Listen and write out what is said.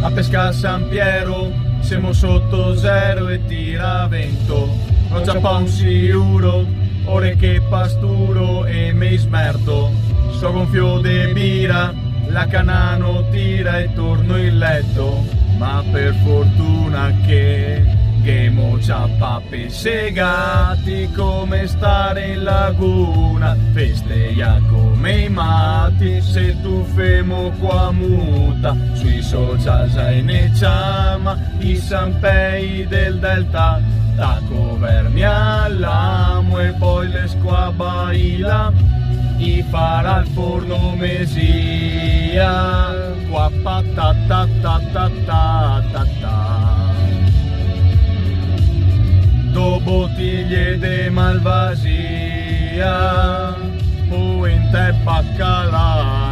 A pesca a San Piero, siamo sotto zero e tira vento. Non c'è pa un sicuro, ore che pasturo e mi smerto. So gonfio de bira, la canano tira e torno in letto. Ma per fortuna che mo ciappapi segati come stare in laguna, festeggia come i matti se tu femo qua muta, sui social sai ne chiama i Sampei del Delta, da governi all'amo e poi le squabaila, i farà al forno mesia, qua patata ta ta ta ta ta. Do bottiglie de malvasia, o in te baccalà.